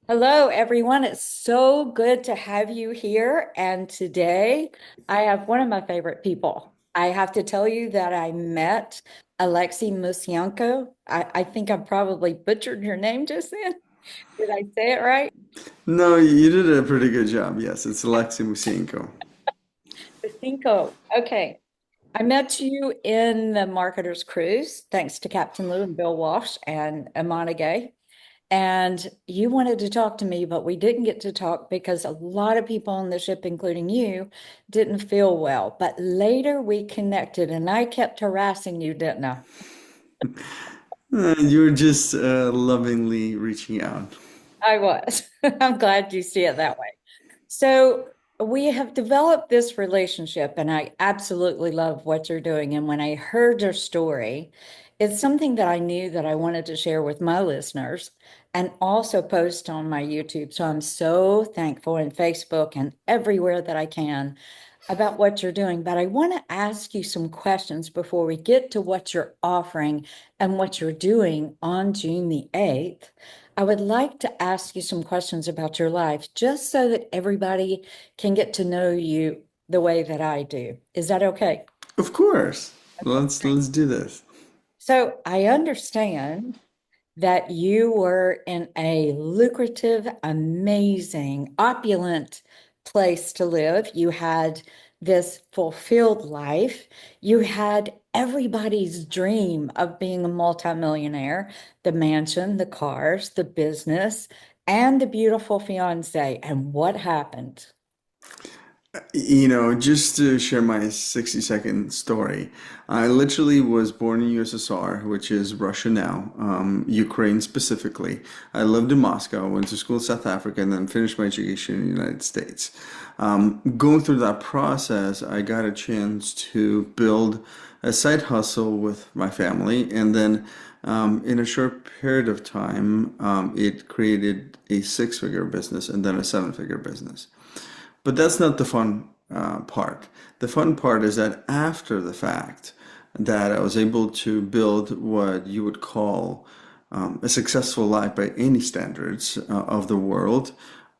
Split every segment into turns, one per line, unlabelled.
Hello, everyone. It's so good to have you here. And today I have one of my favorite people. I have to tell you that I met Alexei Musienko. I think I probably butchered your name just then. Did I say it right?
No, you did a pretty good job. Yes, it's Alexei Musienko.
Musienko. Okay. I met you in the Marketer's Cruise, thanks to Captain Lou and Bill Walsh and Amana Gay. And you wanted to talk to me, but we didn't get to talk because a lot of people on the ship, including you, didn't feel well. But later we connected and I kept harassing you, didn't I?
You were just lovingly reaching out.
I was. I'm glad you see it that way. So we have developed this relationship, and I absolutely love what you're doing. And when I heard your story, it's something that I knew that I wanted to share with my listeners and also post on my YouTube. So I'm so thankful in Facebook and everywhere that I can about what you're doing. But I want to ask you some questions before we get to what you're offering and what you're doing on June the 8th. I would like to ask you some questions about your life just so that everybody can get to know you the way that I do. Is that okay?
Of course.
Okay, great.
Let's do this.
So I understand that you were in a lucrative, amazing, opulent place to live. You had this fulfilled life. You had everybody's dream of being a multimillionaire, the mansion, the cars, the business, and the beautiful fiance. And what happened?
Just to share my 60-second story, I literally was born in USSR, which is Russia now, Ukraine specifically. I lived in Moscow, went to school in South Africa, and then finished my education in the United States. Going through that process, I got a chance to build a side hustle with my family, and then in a short period of time, it created a six-figure business and then a seven-figure business. But that's not the fun part. The fun part is that after the fact, that I was able to build what you would call a successful life by any standards of the world,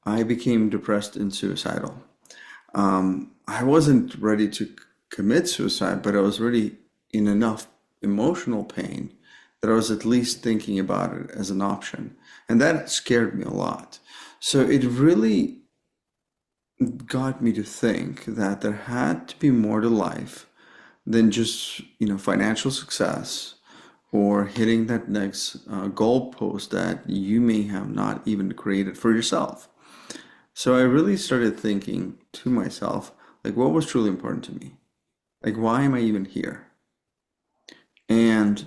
I became depressed and suicidal. I wasn't ready to commit suicide, but I was really in enough emotional pain that I was at least thinking about it as an option. And that scared me a lot. So it really got me to think that there had to be more to life than just, financial success or hitting that next goalpost that you may have not even created for yourself. So I really started thinking to myself, like, what was truly important to me? Like, why am I even here? And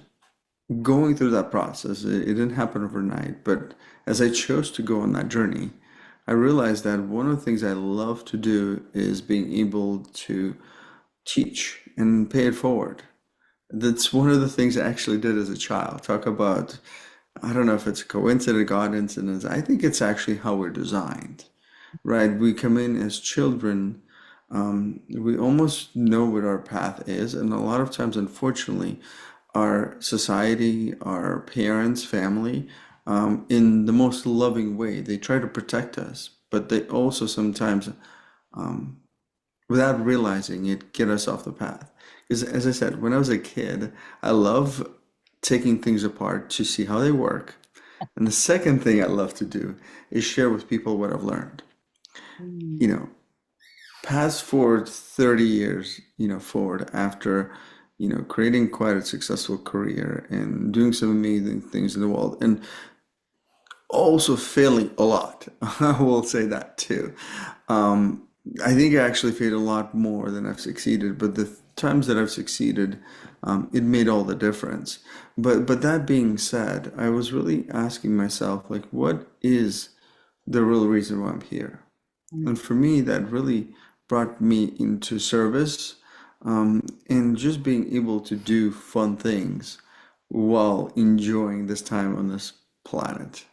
going through that process, it didn't happen overnight, but as I chose to go on that journey, I realized that one of the things I love to do is being able to teach and pay it forward. That's one of the things I actually did as a child. Talk about, I don't know if it's a coincidence, God incidence. I think it's actually how we're designed, right? We come in as children, we almost know what our path is, and a lot of times, unfortunately, our society, our parents, family, in the most loving way, they try to protect us, but they also sometimes, without realizing it, get us off the path. Because as I said, when I was a kid, I love taking things apart to see how they work. And the second thing I love to do is share with people what I've learned.
Mm.
You know, Fast forward 30 years, forward after, creating quite a successful career and doing some amazing things in the world and also failing a lot. I will say that too. Um, I think I actually failed a lot more than I've succeeded, but the times that I've succeeded, it made all the difference. But that being said, I was really asking myself, like, what is the real reason why I'm here? And for me, that really brought me into service, and just being able to do fun things while enjoying this time on this planet.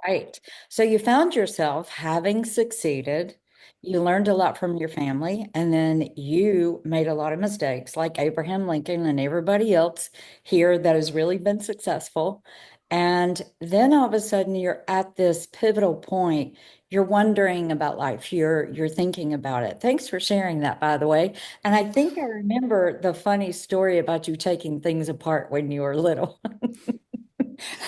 Right. So you found yourself having succeeded. You learned a lot from your family, and then you made a lot of mistakes, like Abraham Lincoln and everybody else here that has really been successful. And then all of a sudden you're at this pivotal point. You're wondering about life. You're thinking about it. Thanks for sharing that, by the way. And I think I remember the funny story about you taking things apart when you were little.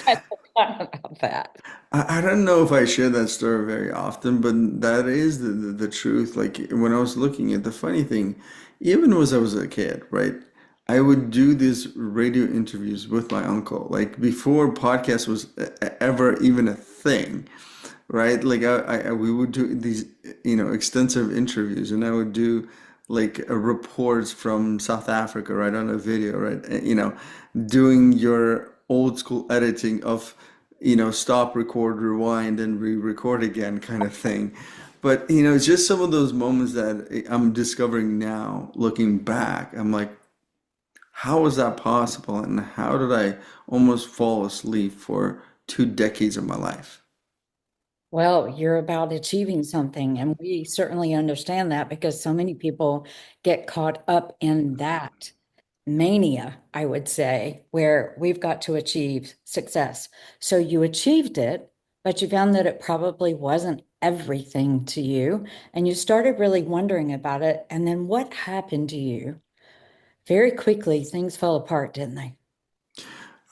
I forgot about that.
I don't know if I share that story very often, but that is the truth. Like when I was looking at the funny thing, even as I was a kid, right? I would do these radio interviews with my uncle, like before podcast was ever even a thing, right? Like we would do these, extensive interviews, and I would do like reports from South Africa, right, on a video, right? Doing your old school editing of, stop, record, rewind, and re-record again kind of thing. But, it's just some of those moments that I'm discovering now, looking back. I'm like, how was that possible? And how did I almost fall asleep for 2 decades of my life?
Well, you're about achieving something, and we certainly understand that because so many people get caught up in that mania, I would say, where we've got to achieve success. So you achieved it, but you found that it probably wasn't everything to you, and you started really wondering about it. And then what happened to you? Very quickly, things fell apart, didn't they?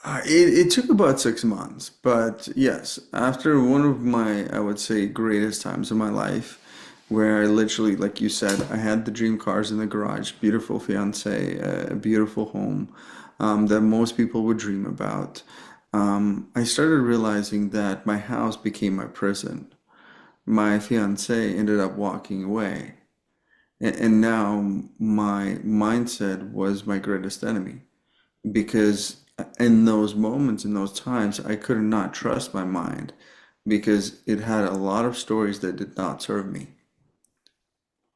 It took about 6 months, but yes, after one of my, I would say, greatest times of my life, where I literally, like you said, I had the dream cars in the garage, beautiful fiance, a beautiful home, that most people would dream about. I started realizing that my house became my prison. My fiance ended up walking away, and now my mindset was my greatest enemy because in those moments, in those times, I could not trust my mind because it had a lot of stories that did not serve me.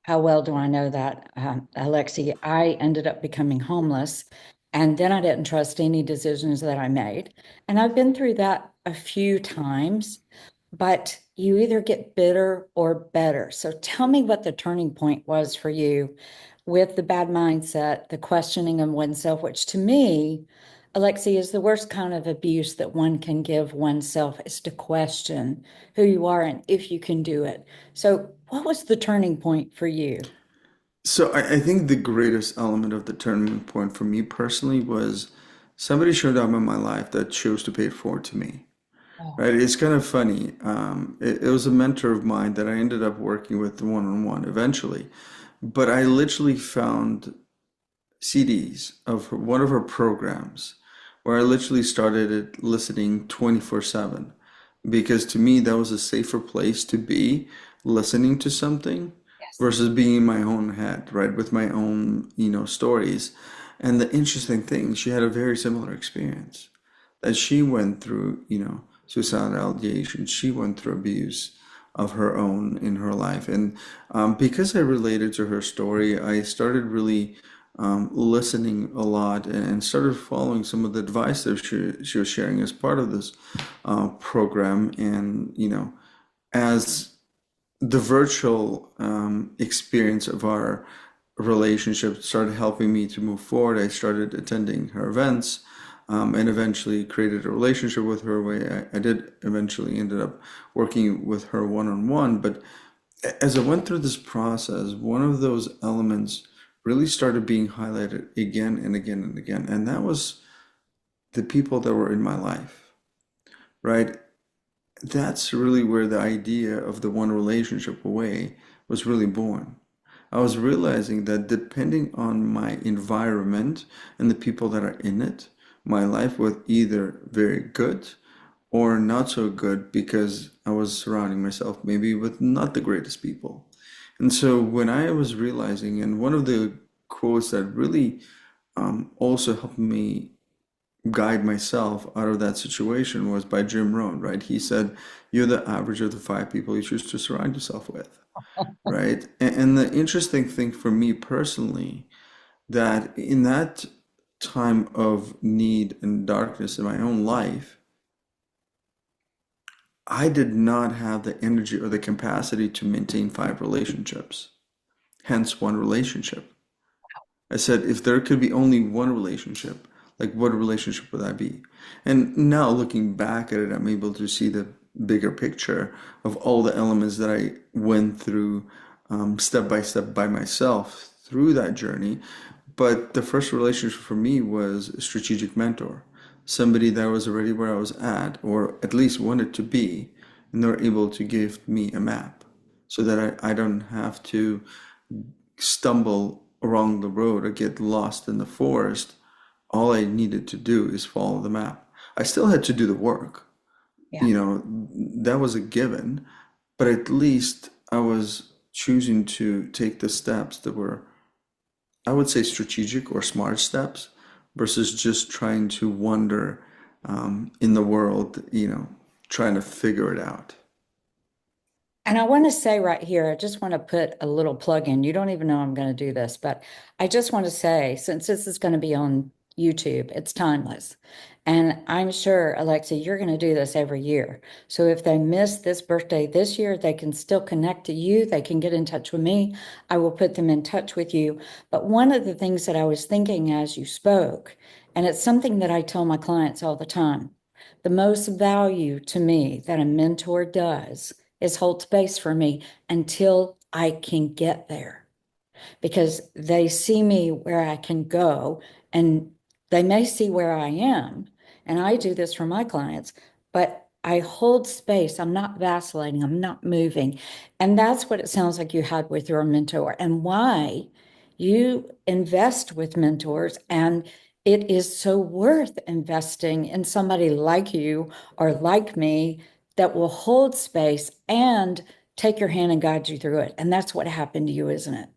How well do I know that, Alexei? I ended up becoming homeless, and then I didn't trust any decisions that I made. And I've been through that a few times, but you either get bitter or better. So tell me what the turning point was for you with the bad mindset, the questioning of oneself, which to me, Alexei, is the worst kind of abuse that one can give oneself is to question who you are and if you can do it. So, what was the turning point for you?
So I think the greatest element of the turning point for me personally was somebody showed up in my life that chose to pay it forward to me.
Oh,
Right? It's kind of funny. It was a mentor of mine that I ended up working with one-on-one eventually. But I literally found CDs of one of her programs where I literally started it listening 24/7 because to me that was a safer place to be listening to something
yes.
versus being in my own head, right, with my own, stories. And the interesting thing, she had a very similar experience that she went through, suicidal ideation. She went through abuse of her own in her life. And because I related to her story, I started really listening a lot and started following some of the advice that she was sharing as part of this program. And, as the virtual experience of our relationship started helping me to move forward. I started attending her events and eventually created a relationship with her where I did eventually ended up working with her one-on-one. But as I went through this process, one of those elements really started being highlighted again and again and again. And that was the people that were in my life, right? That's really where the idea of the one relationship away was really born. I was realizing that depending on my environment and the people that are in it, my life was either very good or not so good because I was surrounding myself maybe with not the greatest people. And so when I was realizing, and one of the quotes that really also helped me guide myself out of that situation was by Jim Rohn, right? He said, "You're the average of the five people you choose to surround yourself with." Right? And the interesting thing for me personally, that in that time of need and darkness in my own life, I did not have the energy or the capacity to maintain five relationships, hence one relationship. I said, if there could be only one relationship, Like, what relationship would that be? And now looking back at it, I'm able to see the bigger picture of all the elements that I went through step by step by myself through that journey. But the first relationship for me was a strategic mentor, somebody that was already where I was at, or at least wanted to be, and they're able to give me a map so that I don't have to stumble along the road or get lost in the forest. All I needed to do is follow the map. I still had to do the work,
Yeah.
you know, that was a given, but at least I was choosing to take the steps that were, I would say, strategic or smart steps versus just trying to wander in the world, trying to figure it out.
And I want to say right here, I just want to put a little plug in. You don't even know I'm going to do this, but I just want to say, since this is going to be on YouTube, it's timeless. And I'm sure, Alexei, you're going to do this every year. So if they miss this birthday this year, they can still connect to you. They can get in touch with me. I will put them in touch with you. But one of the things that I was thinking as you spoke, and it's something that I tell my clients all the time, the most value to me that a mentor does is hold space for me until I can get there because they see me where I can go and they may see where I am. And I do this for my clients, but I hold space. I'm not vacillating. I'm not moving. And that's what it sounds like you had with your mentor and why you invest with mentors. And it is so worth investing in somebody like you or like me that will hold space and take your hand and guide you through it. And that's what happened to you, isn't it?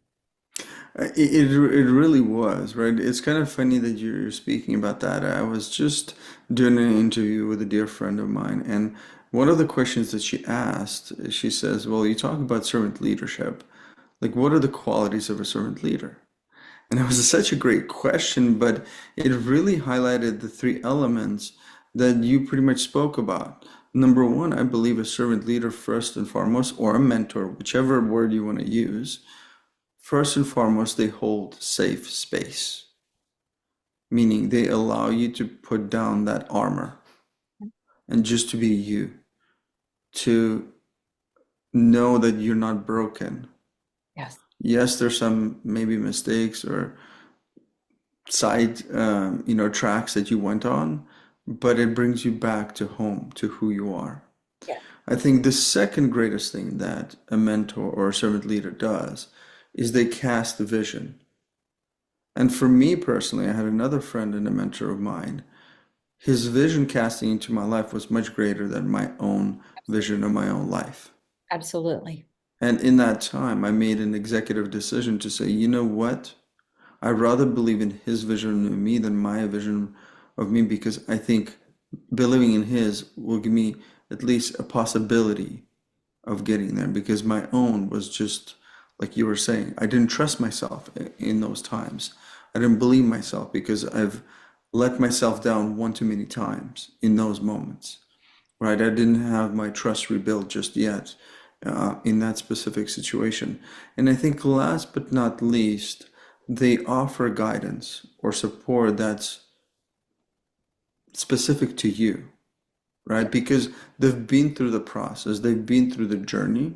It really was, right? It's kind of funny that you're speaking about that. I was just doing an interview with a dear friend of mine, and one of the questions that she asked, she says, "Well, you talk about servant leadership. Like, what are the qualities of a servant leader?" And it was such a great question, but it really highlighted the three elements that you pretty much spoke about. Number one, I believe a servant leader, first and foremost, or a mentor, whichever word you want to use, first and foremost, they hold safe space, meaning they allow you to put down that armor and just to be you, to know that you're not broken.
Yes.
Yes, there's some maybe mistakes or side tracks that you went on, but it brings you back to home, to who you are.
Yeah.
I think the second greatest thing that a mentor or a servant leader does is they cast a vision. And for me personally, I had another friend and a mentor of mine. His vision casting into my life was much greater than my own vision of my own life.
Absolutely.
And in that time, I made an executive decision to say, you know what? I rather believe in his vision of me than my vision of me because I think believing in his will give me at least a possibility of getting there because my own was just like you were saying. I didn't trust myself in those times. I didn't believe myself because I've let myself down one too many times in those moments, right? I didn't have my trust rebuilt just yet in that specific situation. And I think last but not least, they offer guidance or support that's specific to you,
Yeah.
right? Because they've been through the process, they've been through the journey.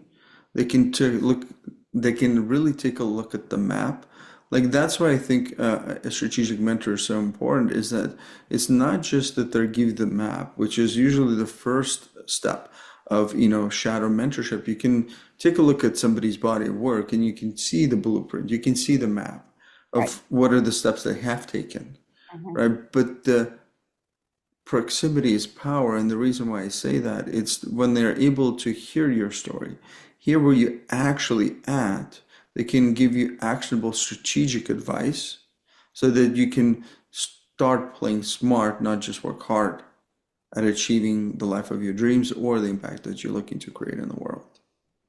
They can look, they can really take a look at the map. Like that's why I think a strategic mentor is so important. Is that it's not just that they give you the map, which is usually the first step of shadow mentorship. You can take a look at somebody's body of work, and you can see the blueprint. You can see the map
Right.
of what are the steps they have taken,
Mhm.
right? But the proximity is power, and the reason why I say that, it's when they're able to hear your story, hear where you actually at, they can give you actionable strategic advice so that you can start playing smart, not just work hard at achieving the life of your dreams or the impact that you're looking to create in the world.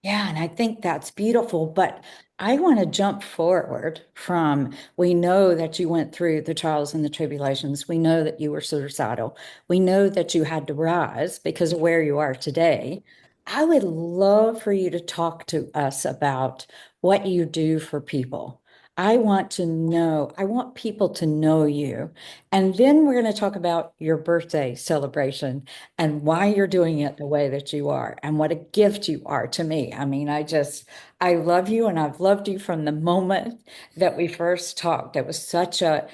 Yeah, and I think that's beautiful. But I want to jump forward from we know that you went through the trials and the tribulations. We know that you were suicidal. We know that you had to rise because of where you are today. I would love for you to talk to us about what you do for people. I want to know, I want people to know you. And then we're going to talk about your birthday celebration and why you're doing it the way that you are and what a gift you are to me. I mean, I love you and I've loved you from the moment that we first talked. It was such a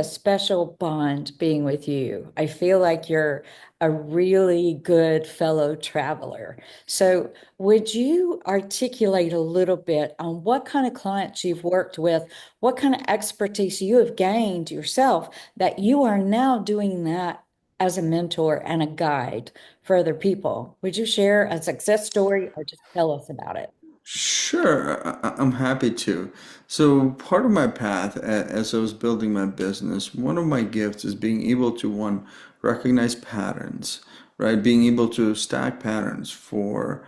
special bond being with you. I feel like you're a really good fellow traveler. So, would you articulate a little bit on what kind of clients you've worked with, what kind of expertise you have gained yourself that you are now doing that as a mentor and a guide for other people? Would you share a success story or just tell us about it?
Sure, I'm happy to. So, part of my path as I was building my business, one of my gifts is being able to, one, recognize patterns, right? Being able to stack patterns for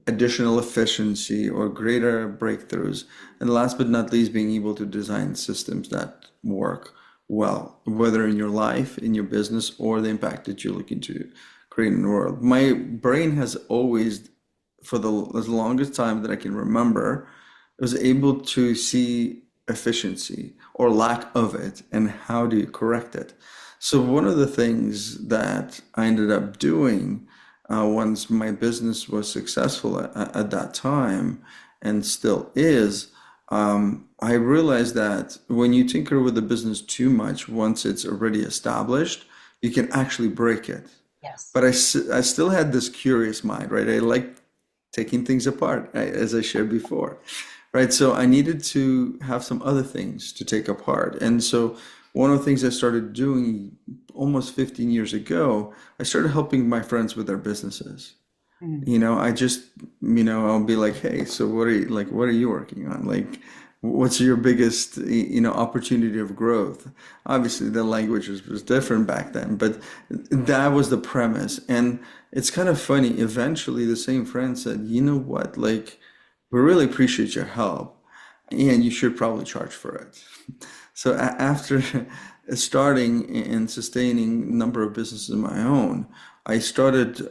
additional efficiency or greater breakthroughs. And last but not least, being able to design systems that work well, whether in your life, in your business, or the impact that you're looking to create in the world. My brain has always, for the longest time that I can remember, was able to see efficiency or lack of it and how do you correct it. So one of the things that I ended up doing once my business was successful at that time and still is, I realized that when you tinker with the business too much, once it's already established, you can actually break it.
Yes.
But I still had this curious mind, right? I like taking things apart, as I shared before, right? So I needed to have some other things to take apart. And so one of the things I started doing almost 15 years ago, I started helping my friends with their businesses.
Mm.
You know, I just, I'll be like, hey, so what are you working on? Like, what's your biggest, opportunity of growth? Obviously, the language was different back then, but that was the premise. And it's kind of funny. Eventually, the same friend said, you know what? Like, we really appreciate your help, and you should probably charge for it. So after starting and sustaining a number of businesses of my own, I started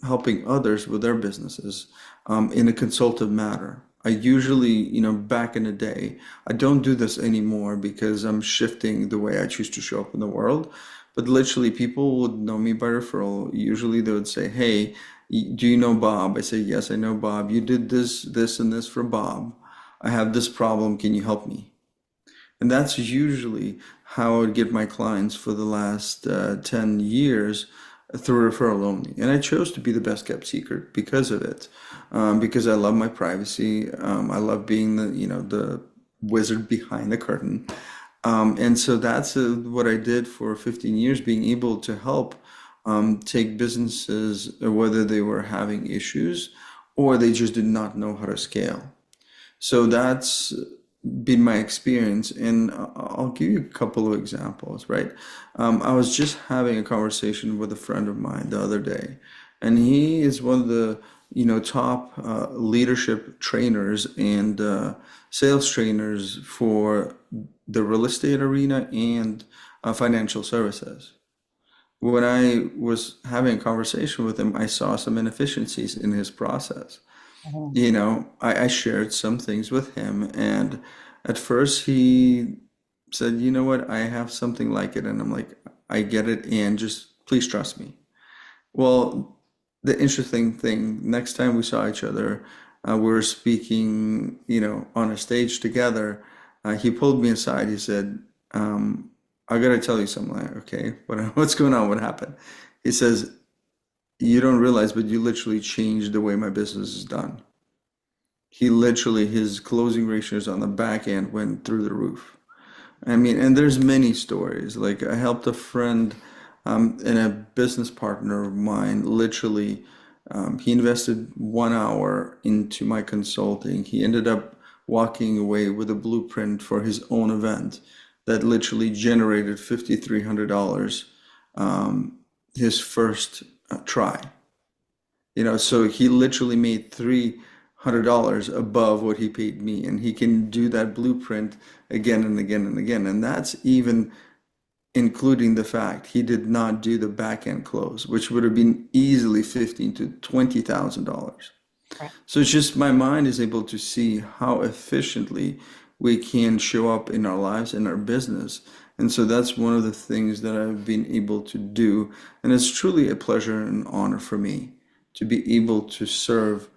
helping others with their businesses in a consultative manner. I usually, back in the day, I don't do this anymore because I'm shifting the way I choose to show up in the world. But literally, people would know me by referral. Usually, they would say, "Hey, do you know Bob?" I say, "Yes, I know Bob. You did this, this, and this for Bob. I have this problem. Can you help me?" And that's usually how I would get my clients for the last 10 years through referral only. And I chose to be the best kept secret because of it, because I love my privacy. I love being the wizard behind the curtain. And so that's what I did for 15 years, being able to help take businesses, whether they were having issues or they just did not know how to scale. So that's been my experience, and I'll give you a couple of examples, right? I was just having a conversation with a friend of mine the other day, and he is one of the, top leadership trainers and sales trainers for the real estate arena and financial services. When I was having a conversation with him, I saw some inefficiencies in his process.
Mhm.
I shared some things with him, and at first he said, "You know what? I have something like it." And I'm like, "I get it, and just please trust me." Well, the interesting thing, next time we saw each other, we were speaking, on a stage together. He pulled me aside. He said, "I gotta tell you something." Like, okay, what's going on? What happened? He says, "You don't realize, but you literally changed the way my business is done." He literally, his closing ratios on the back end went through the roof. I mean, and there's many stories. Like I helped a friend and a business partner of mine. Literally, he invested 1 hour into my consulting. He ended up walking away with a blueprint for his own event that literally generated $5,300 his first try. So he literally made $300 above what he paid me, and he can do that blueprint again and again and again. And that's even including the fact he did not do the back end close, which would have been easily fifteen to $20,000.
Right.
So it's just my mind is able to see how efficiently we can show up in our lives and our business. And so that's one of the things that I've been able to do. And it's truly a pleasure and honor for me to be able to serve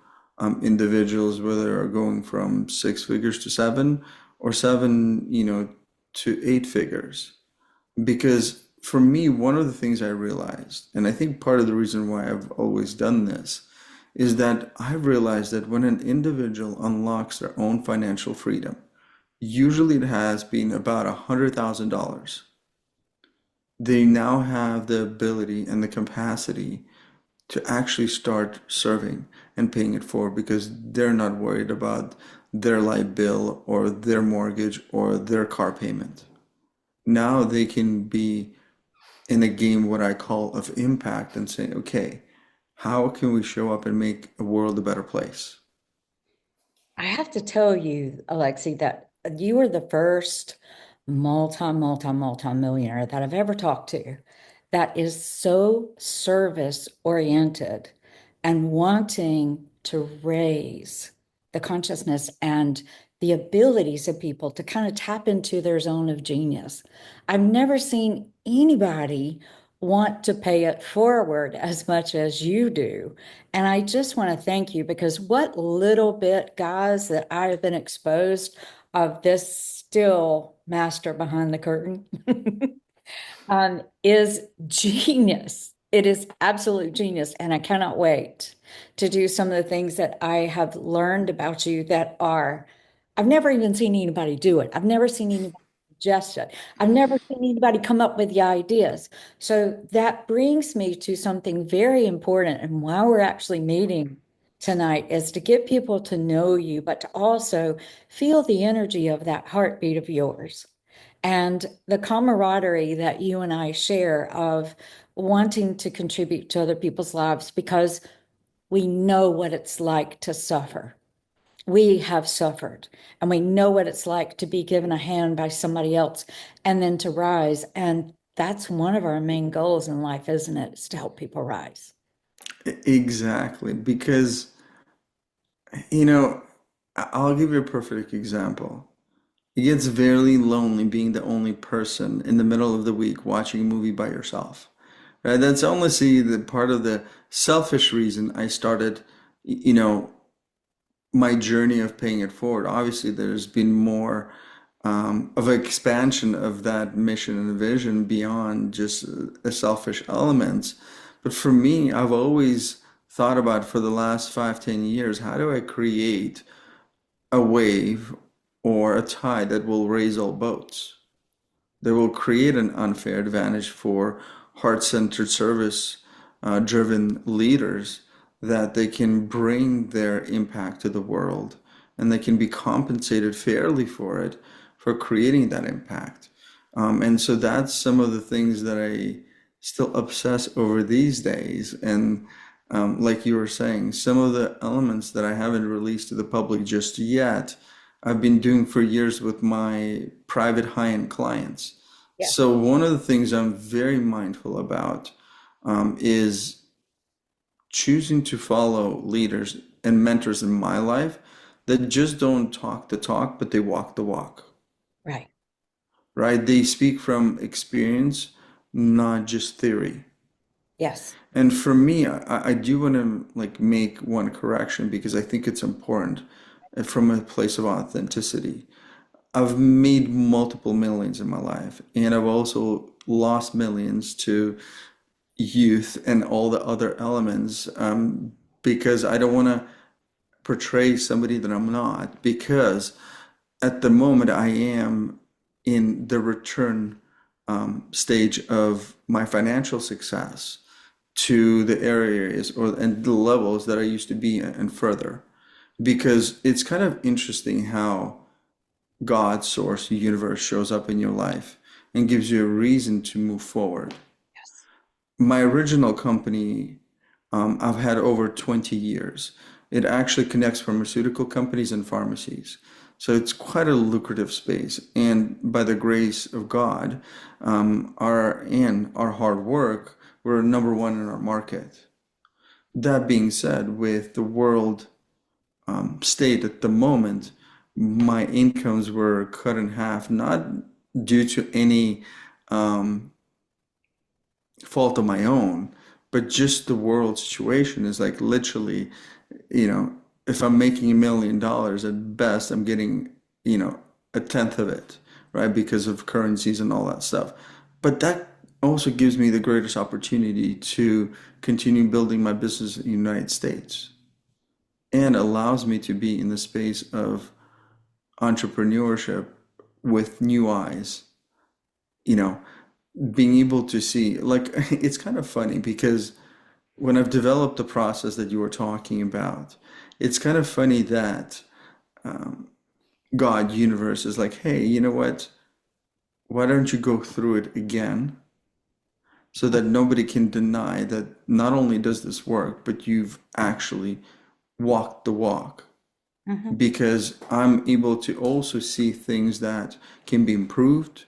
individuals, whether they're going from six figures to seven or seven, to eight figures. Because for me, one of the things I realized, and I think part of the reason why I've always done this, is that I've realized that when an individual unlocks their own financial freedom, usually it has been about $100,000. They now have the ability and the capacity to actually start serving and paying it forward because they're not worried about their light bill or their mortgage or their car payment. Now they can be in a game what I call of impact and say, okay, how can we show up and make a world a better place?
I have to tell you, Alexei, that you are the first multi millionaire that I've ever talked to that is so service oriented and wanting to raise the consciousness and the abilities of people to kind of tap into their zone of genius. I've never seen anybody want to pay it forward as much as you do. And I just want to thank you because what little bit, guys, that I have been exposed of this still master behind the curtain is genius. It is absolute genius. And I cannot wait to do some of the things that I have learned about you that are, I've never even seen anybody do it. I've never seen anybody suggest it. I've never seen anybody come up with the ideas. So that brings me to something very important. And why we're actually meeting tonight is to get people to know you, but to also feel the energy of that heartbeat of yours and the camaraderie that you and I share of wanting to contribute to other people's lives because we know what it's like to suffer. We have suffered and we know what it's like to be given a hand by somebody else and then to rise. And that's one of our main goals in life, isn't it? Is to help people rise.
Exactly, because, you know, I'll give you a perfect example. It gets very lonely being the only person in the middle of the week watching a movie by yourself. Right? That's honestly the part of the selfish reason I started, my journey of paying it forward. Obviously, there's been more of an expansion of that mission and vision beyond just the selfish elements. But for me, I've always thought about for the last 5, 10 years, how do I create a wave or a tide that will raise all boats? They will create an unfair advantage for heart-centered service driven leaders that they can bring their impact to the world and they can be compensated fairly for it for creating that impact. And so that's some of the things that I still obsess over these days. And like you were saying, some of the elements that I haven't released to the public just yet, I've been doing for years with my private high-end clients.
Yes.
So one of the things I'm very mindful about is choosing to follow leaders and mentors in my life that just don't talk the talk, but they walk the walk,
Right.
right? They speak from experience, not just theory.
Yes.
And for me, I do want to like make one correction because I think it's important from a place of authenticity. I've made multiple millions in my life, and I've also lost millions to youth and all the other elements because I don't want to portray somebody that I'm not. Because at the moment, I am in the return stage of my financial success to the areas or and the levels that I used to be and further. Because it's kind of interesting how God, source, universe shows up in your life and gives you a reason to move forward.
Yes.
My original company, I've had over 20 years. It actually connects pharmaceutical companies and pharmacies. So it's quite a lucrative space. And by the grace of God, our hard work, we're number one in our market. That being said, with the world state at the moment, my incomes were cut in half, not due to any um, fault of my own, but just the world situation is like literally, you know, if I'm making $1 million at best, I'm getting, you know, a tenth of it, right? Because of currencies and all that stuff. But that also gives me the greatest opportunity to continue building my business in the United States and allows me to be in the space of entrepreneurship with new eyes, you know, being able to see, like, it's kind of funny because when I've developed the process that you were talking about, it's kind of funny that God, universe is like, hey, you know what? Why don't you go through it again so that nobody can deny that not only does this work, but you've actually walked the walk.
Mhm.
Because I'm able to also see things that can be improved,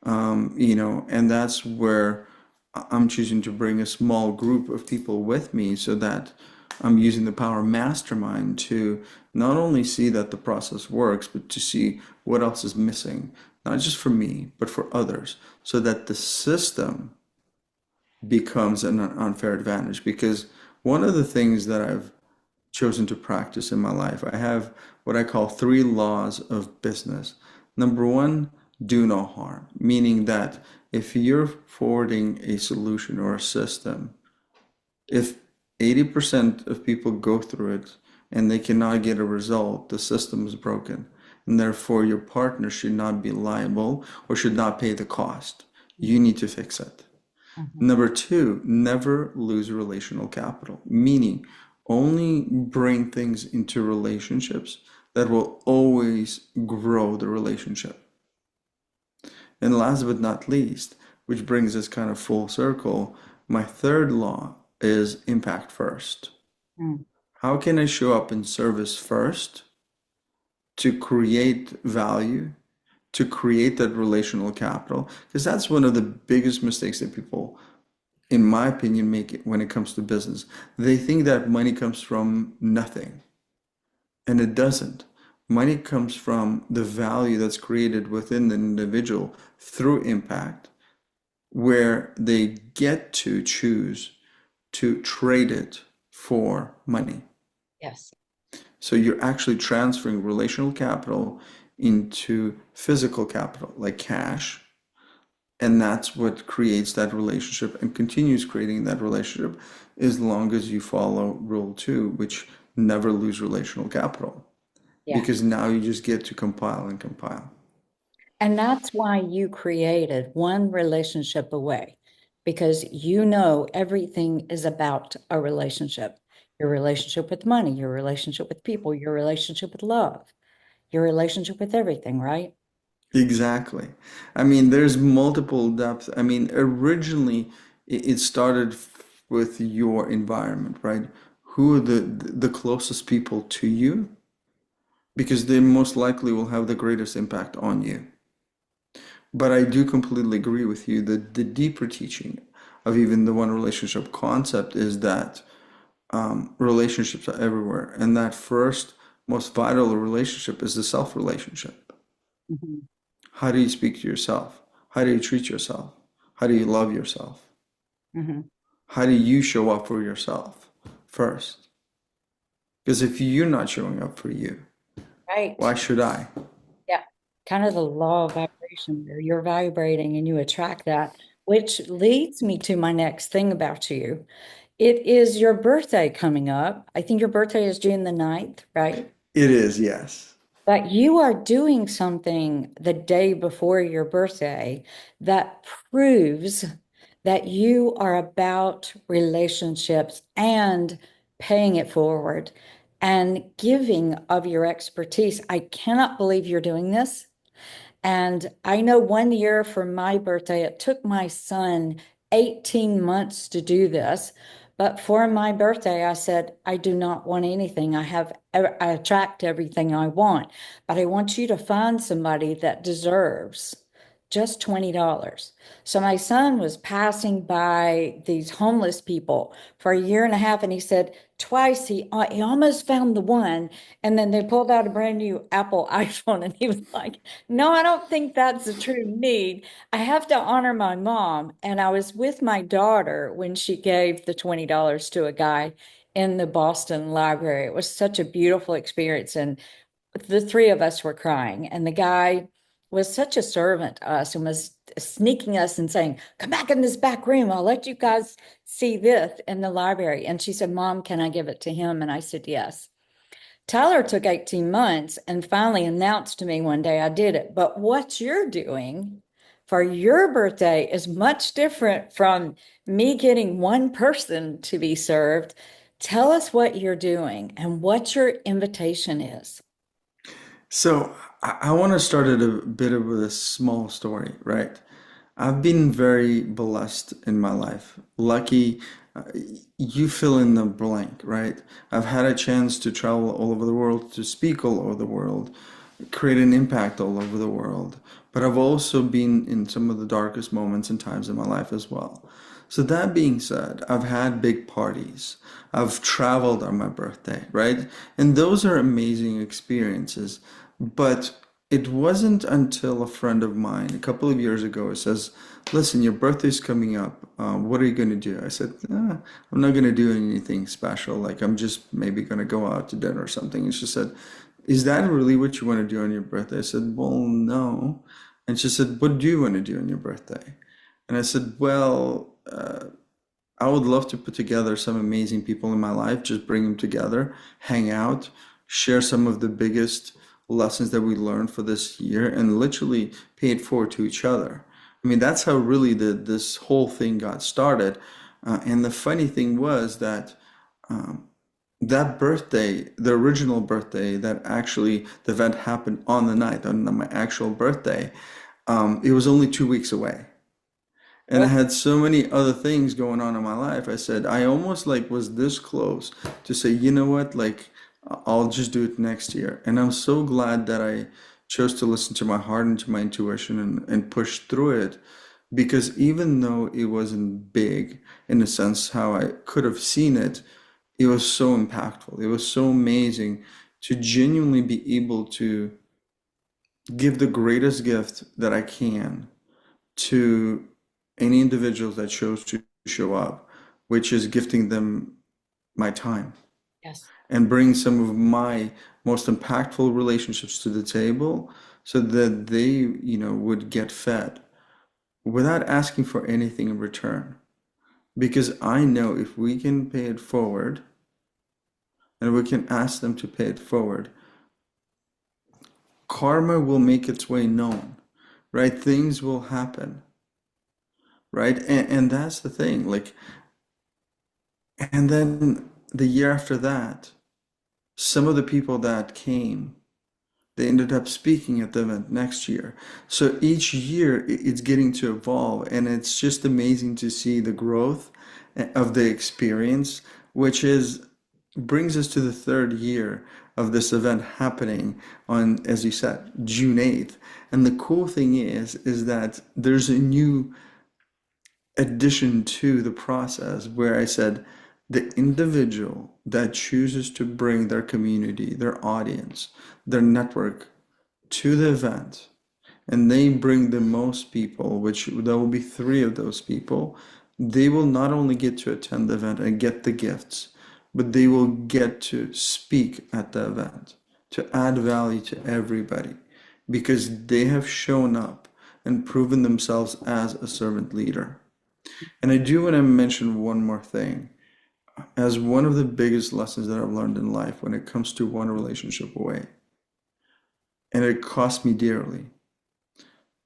and that's where I'm choosing to bring a small group of people with me so that I'm using the power of mastermind to not only see that the process works, but to see what else is missing, not just for me, but for others, so that the system becomes an unfair advantage. Because one of the things that I've chosen to practice in my life, I have what I call three laws of business. Number one, do no harm, meaning that if you're forwarding a solution or a system, if 80% of people go through it and they cannot get a result, the system is broken. And therefore, your partner should not be liable or should not pay the cost. You need to fix it.
Mhm.
Number two, never lose relational capital, meaning only bring things into relationships that will always grow the relationship. And last but not least, which brings us kind of full circle, my third law is impact first.
Mm.
How can I show up in service first to create value, to create that relational capital? Because that's one of the biggest mistakes that people, in my opinion, make it when it comes to business. They think that money comes from nothing, and it doesn't. Money comes from the value that's created within the individual through impact, where they get to choose to trade it for money.
Yes.
So you're actually transferring relational capital into physical capital, like cash, and that's what creates that relationship and continues creating that relationship as long as you follow rule two, which never lose relational capital.
Yeah.
Because now you just get to compile and compile.
And that's why you created one relationship away, because you know everything is about a relationship. Your relationship with money, your relationship with people, your relationship with love, your relationship with everything, right?
Exactly. I mean, there's multiple depths. I mean, originally it started with your environment, right? Who are the closest people to you? Because they most likely will have the greatest impact on you. But I do completely agree with you that the deeper teaching of even the one relationship concept is that relationships are everywhere. And that first, most vital relationship is the self relationship.
Mhm.
How do you speak to yourself? How do you treat yourself? How do you love yourself?
Mhm.
How do you show up for yourself first? Because if you're not showing up for you,
Right.
why should I?
Yeah. Kind of the law of vibration where you're vibrating and you attract that, which leads me to my next thing about you. It is your birthday coming up. I think your birthday is June the 9th, right?
It is, yes.
But you are doing something the day before your birthday that proves that you are about relationships and paying it forward and giving of your expertise. I cannot believe you're doing this. And I know one year for my birthday, it took my son 18 months to do this. But for my birthday, I said, I do not want anything. I attract everything I want, but I want you to find somebody that deserves just $20. So my son was passing by these homeless people for a year and a half, and he said, twice he almost found the one, and then they pulled out a brand new Apple iPhone, and he was like, "No, I don't think that's a true need. I have to honor my mom." And I was with my daughter when she gave the $20 to a guy in the Boston Library. It was such a beautiful experience, and the three of us were crying, and the guy was such a servant to us and was sneaking us and saying, "Come back in this back room. I'll let you guys see this in the library." And she said, "Mom, can I give it to him?" And I said, "Yes." Tyler took 18 months and finally announced to me one day, "I did it." But what you're doing for your birthday is much different from me getting one person to be served. Tell us what you're doing and what your invitation is.
So I want to start at a bit of a small story, right? I've been very blessed in my life. Lucky, uh, you fill in the blank, right? I've had a chance to travel all over the world, to speak all over the world, create an impact all over the world. But I've also been in some of the darkest moments and times in my life as well. So that being said, I've had big parties. I've traveled on my birthday, right? And those are amazing experiences. But it wasn't until a friend of mine a couple of years ago says, "Listen, your birthday's coming up. What are you going to do?" I said, "I'm not going to do anything special. Like, I'm just maybe going to go out to dinner or something." And she said, "Is that really what you want to do on your birthday?" I said, "Well, no." And she said, "What do you want to do on your birthday?" And I said, "Well, I would love to put together some amazing people in my life, just bring them together, hang out, share some of the biggest lessons that we learned for this year, and literally pay it forward to each other." I mean, that's how really this whole thing got started. And the funny thing was that that birthday, the original birthday, that actually the event happened on the night, on my actual birthday, it was only 2 weeks away. And I
Oh,
had so many other things going on in my life. I said, I almost like was this close to say, you know what, like I'll just do it next year. And I'm so glad that I chose to listen to my heart and to my intuition and push through it. Because even though it wasn't big in the sense how I could have seen it, it was so impactful. It was so amazing to genuinely be able to give the greatest gift that I can to any individuals that chose to show up, which is gifting them my time
yes.
and bring some of my most impactful relationships to the table so that they, would get fed without asking for anything in return. Because I know if we can pay it forward and we can ask them to pay it forward, karma will make its way known, right? Things will happen, right? And that's the thing. Like, and then the year after that, some of the people that came, they ended up speaking at the event next year. So each year it's getting to evolve, and it's just amazing to see the growth of the experience, which is brings us to the third year of this event happening on, as you said, June 8th. And the cool thing is that there's a new addition to the process where I said the individual that chooses to bring their community, their audience, their network to the event, and they bring the most people, which there will be three of those people, they will not only get to attend the event and get the gifts, but they will get to speak at the event to add value to everybody because they have shown up and proven themselves as a servant leader. And I do want to mention one more thing. As one of the biggest lessons that I've learned in life when it comes to one relationship away, and it cost me dearly.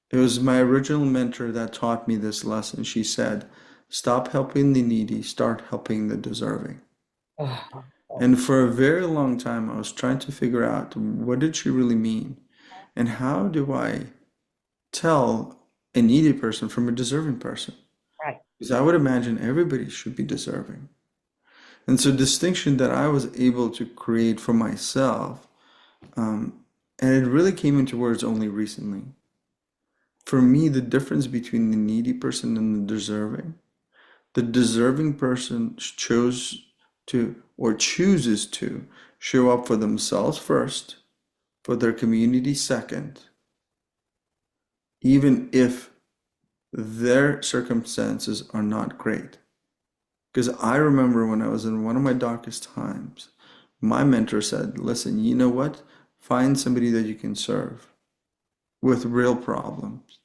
It was my original mentor that taught me this lesson. She said, "Stop helping the needy, start helping the deserving."
Oh, oh,
And for a very long time, I was trying to figure out what did she really mean? And how do I tell a needy person from a deserving person?
right.
Because I would imagine everybody should be deserving. And so distinction that I was able to create for myself, and it really came into words only recently. For me, the difference between the needy person and the deserving person chose to or chooses to show up for themselves first, for their community second, even if their circumstances are not great. Because I remember when I was in one of my darkest times, my mentor said, listen, you know what? Find somebody that you can serve with real problems,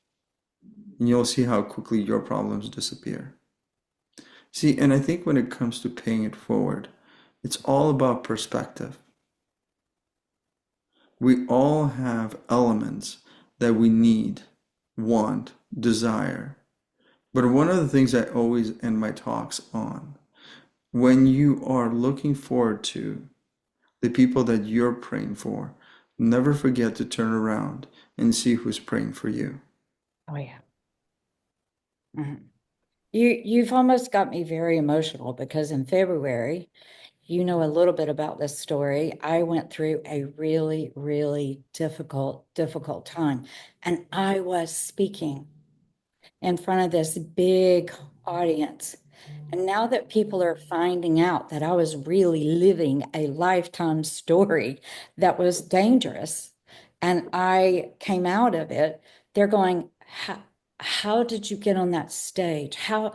and you'll see how quickly your problems disappear. See, and I think when it comes to paying it forward, it's all about perspective. We all have elements that we need, want, desire. But one of the things I always end my talks on, when you are looking forward to the people that you're praying for, never forget to turn around and see who's praying for you.
Oh yeah. Mhm. You've almost got me very emotional because in February, you know a little bit about this story. I went through a really, really difficult time, and I was speaking in front of this big audience. And now that people are finding out that I was really living a lifetime story that was dangerous and I came out of it, they're going, how did you get on that stage? How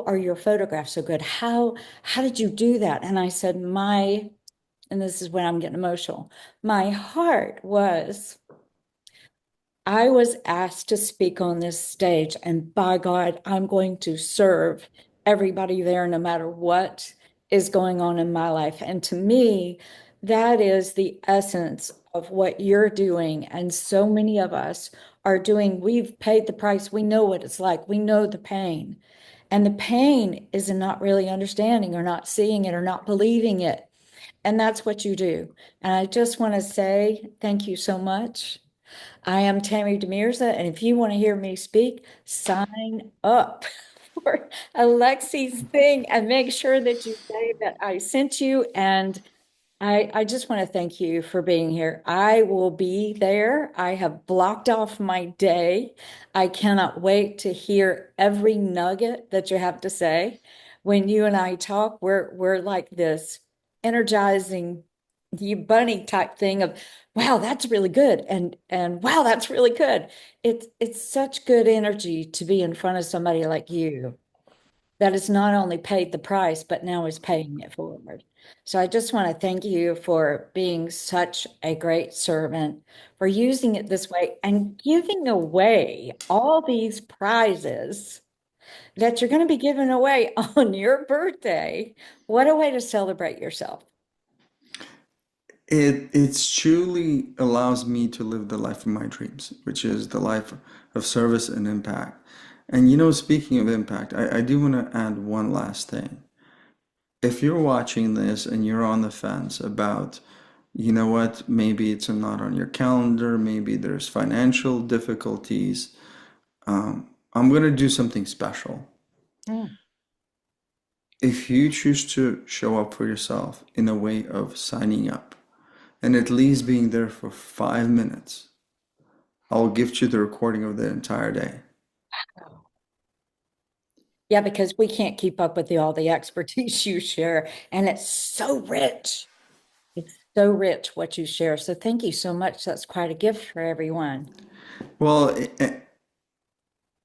are your photographs so good? How did you do that? And I said, and this is when I'm getting emotional, my heart was I was asked to speak on this stage, and by God, I'm going to serve everybody there no matter what is going on in my life. And to me, that is the essence of what you're doing. And so many of us are doing, we've paid the price. We know what it's like, we know the pain. And the pain is in not really understanding or not seeing it or not believing it. And that's what you do. And I just want to say thank you so much. I am Tammy Demirza, and if you want to hear me speak, sign up for Alexei's thing and make sure that you say that I sent you. And I just want to thank you for being here. I will be there. I have blocked off my day. I cannot wait to hear every nugget that you have to say. When you and I talk, we're like this energizing you bunny type thing of, wow, that's really good. And wow, that's really good. It's such good energy to be in front of somebody like you that has not only paid the price, but now is paying it forward. So I just want to thank you for being such a great servant, for using it this way and giving away all these prizes that you're going to be giving away on your birthday. What a way to celebrate yourself.
It's truly allows me to live the life of my dreams, which is the life of service and impact. And speaking of impact, I do want to add one last thing. If you're watching this and you're on the fence about, you know what, maybe it's not on your calendar, maybe there's financial difficulties, I'm going to do something special.
Mm.
If you choose to show up for yourself in a way of signing up and at least being there for 5 minutes, I'll gift you the recording of the entire day.
Yeah, because we can't keep up with all the expertise you share, and it's so rich. It's so rich what you share. So thank you so much. That's quite a gift for everyone.
Well,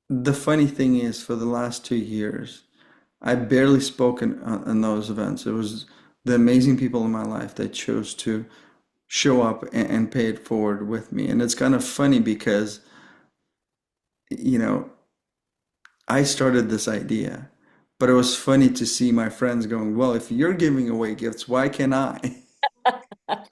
the funny thing is, for the last 2 years, I barely spoken on those events. It was the amazing people in my life that chose to show up and pay it forward with me. And it's kind of funny because, you know, I started this idea, but it was funny to see my friends going, well, if you're giving away gifts, why can't I?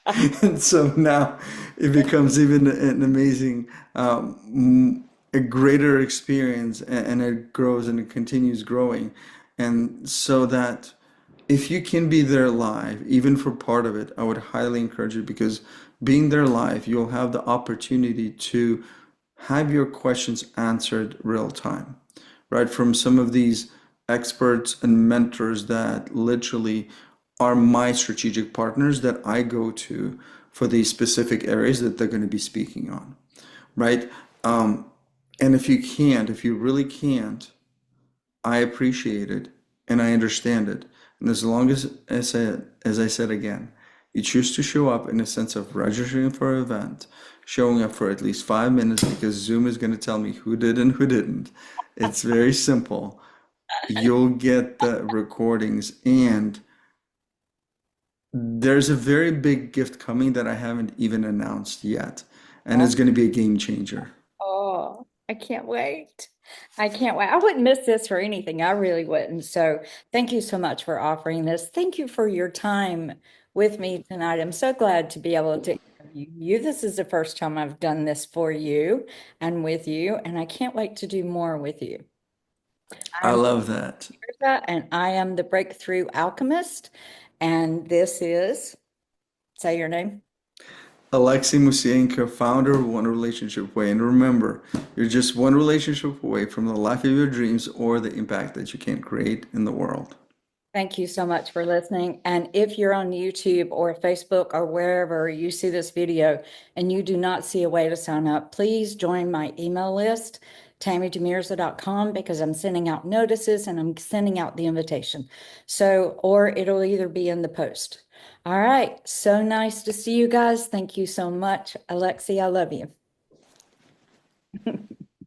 And so now it becomes even an amazing, a greater experience, and it grows and it continues growing. And so that if you can be there live, even for part of it, I would highly encourage it, because being there live, you'll have the opportunity to have your questions answered real time, right? From some of these experts and mentors that literally are my strategic partners that I go to for these specific areas that they're going to be speaking on, right? And if you can't, if you really can't, I appreciate it and I understand it. And as long as I said again, you choose to show up in a sense of registering for an event, showing up for at least 5 minutes because Zoom is going to tell me who did and who didn't. It's very simple. You'll get the recordings, and there's a very big gift coming that I haven't even announced yet, and
Oh,
it's going to be a game changer.
oh, I can't wait. I can't wait. I wouldn't miss this for anything. I really wouldn't. So thank you so much for offering this. Thank you for your time with me tonight. I'm so glad to be able to interview you. This is the first time I've done this for you and with you, and I can't wait to do more with you.
I
I'm
love that.
Teresa, and I am the Breakthrough Alchemist. And this is, say your name.
Alexei Musienko, founder of One Relationship Way. And remember, you're just one relationship away from the life of your dreams or the impact that you can create in the world.
Thank you so much for listening. And if you're on YouTube or Facebook or wherever you see this video and you do not see a way to sign up, please join my email list, tammydemirza.com, because I'm sending out notices and I'm sending out the invitation. So, or it'll either be in the post. All right. So nice to see you guys. Thank you so much. Alexi, I love you.